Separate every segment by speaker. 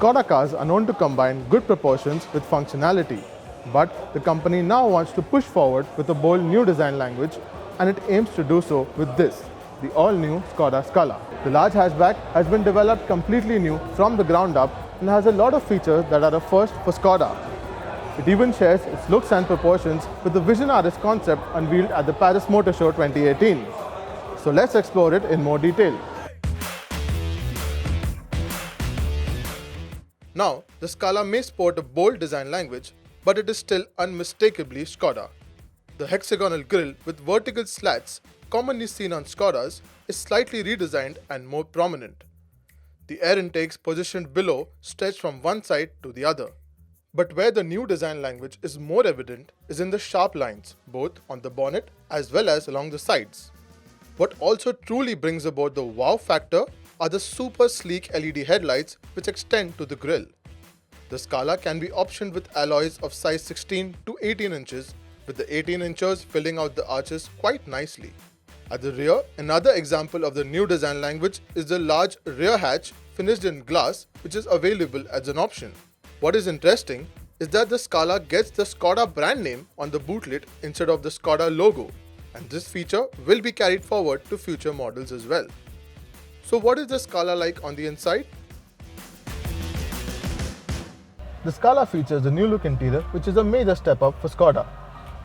Speaker 1: Skoda cars are known to combine good proportions with functionality, but the company now wants to push forward with a bold new design language, and it aims to do so with this, the all-new Skoda Scala. The large hatchback has been developed completely new from the ground up and has a lot of features that are a first for Skoda. It even shares its looks and proportions with the Vision RS concept unveiled at the Paris Motor Show 2018. So let's explore it in more detail. Now, the Scala may sport a bold design language, but it is still unmistakably Skoda. The hexagonal grille with vertical slats, commonly seen on Skodas, is slightly redesigned and more prominent. The air intakes positioned below stretch from one side to the other. But where the new design language is more evident is in the sharp lines, both on the bonnet as well as along the sides. What also truly brings about the wow factor are the super sleek LED headlights which extend to the grille. The Scala can be optioned with alloys of size 16 to 18 inches, with the 18 inches filling out the arches quite nicely. At the rear, another example of the new design language is the large rear hatch finished in glass, which is available as an option. What is interesting is that the Scala gets the Skoda brand name on the bootlet instead of the Skoda logo, and this feature will be carried forward to future models as well. So what is the Scala like on the inside? The Scala features a new look interior, which is a major step up for Skoda.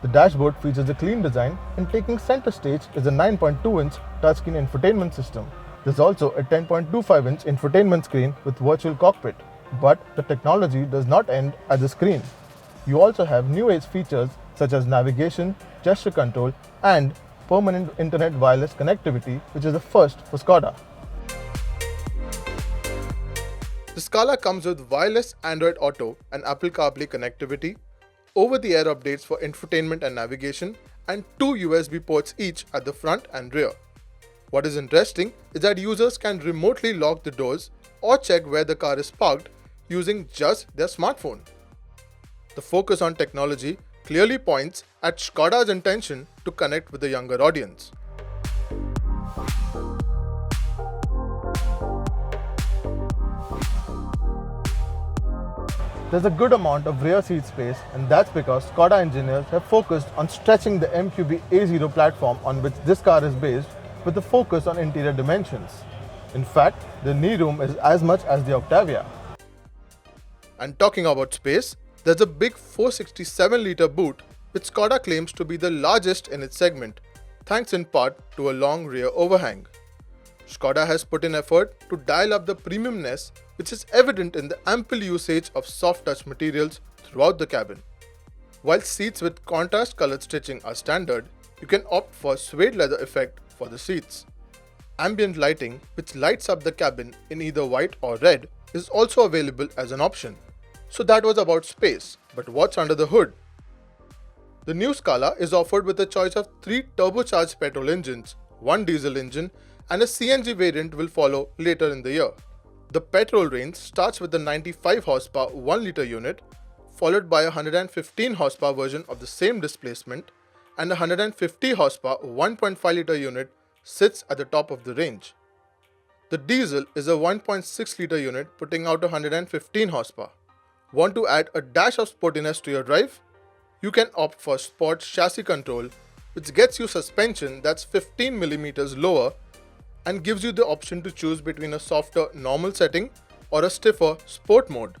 Speaker 1: The dashboard features a clean design, and taking center stage is a 9.2-inch touchscreen infotainment system. There's also a 10.25-inch infotainment screen with virtual cockpit. But the technology does not end at the screen. You also have new age features such as navigation, gesture control, and permanent internet wireless connectivity, which is a first for Skoda. The Scala comes with wireless Android Auto and Apple CarPlay connectivity, over-the-air updates for infotainment and navigation, and 2 USB ports each at the front and rear. What is interesting is that users can remotely lock the doors or check where the car is parked using just their smartphone. The focus on technology clearly points at Skoda's intention to connect with the younger audience. There's a good amount of rear seat space, and that's because Skoda engineers have focused on stretching the MQB A0 platform on which this car is based, with a focus on interior dimensions. In fact, the knee room is as much as the Octavia. And talking about space, there's a big 467-litre boot which Skoda claims to be the largest in its segment, thanks in part to a long rear overhang. Skoda has put in effort to dial up the premiumness, which is evident in the ample usage of soft touch materials throughout the cabin. While seats with contrast colored stitching are standard, you can opt for suede leather effect for the seats. Ambient lighting, which lights up the cabin in either white or red, is also available as an option. So that was about space, but what's under the hood? The new Scala is offered with a choice of 3 turbocharged petrol engines, 1 diesel engine, and a CNG variant will follow later in the year. The petrol range starts with the 95 horsepower 1-litre unit, followed by a 115 horsepower version of the same displacement, and a 150 horsepower 1.5-litre unit sits at the top of the range. The diesel is a 1.6-litre unit putting out 115 horsepower. Want to add a dash of sportiness to your drive? You can opt for Sport Chassis Control, which gets you suspension that's 15mm lower and gives you the option to choose between a softer normal setting or a stiffer sport mode.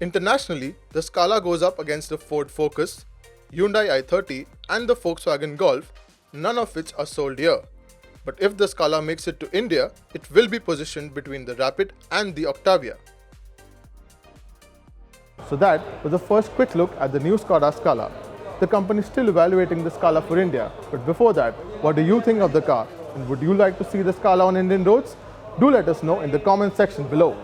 Speaker 1: Internationally, the Scala goes up against the Ford Focus, Hyundai i30 and the Volkswagen Golf, none of which are sold here. But if the Scala makes it to India, it will be positioned between the Rapid and the Octavia. So that was the first quick look at the new Skoda Scala. The company is still evaluating the Scala for India, but before that, what do you think of the car? And would you like to see the Scala on Indian roads? Do let us know in the comment section below.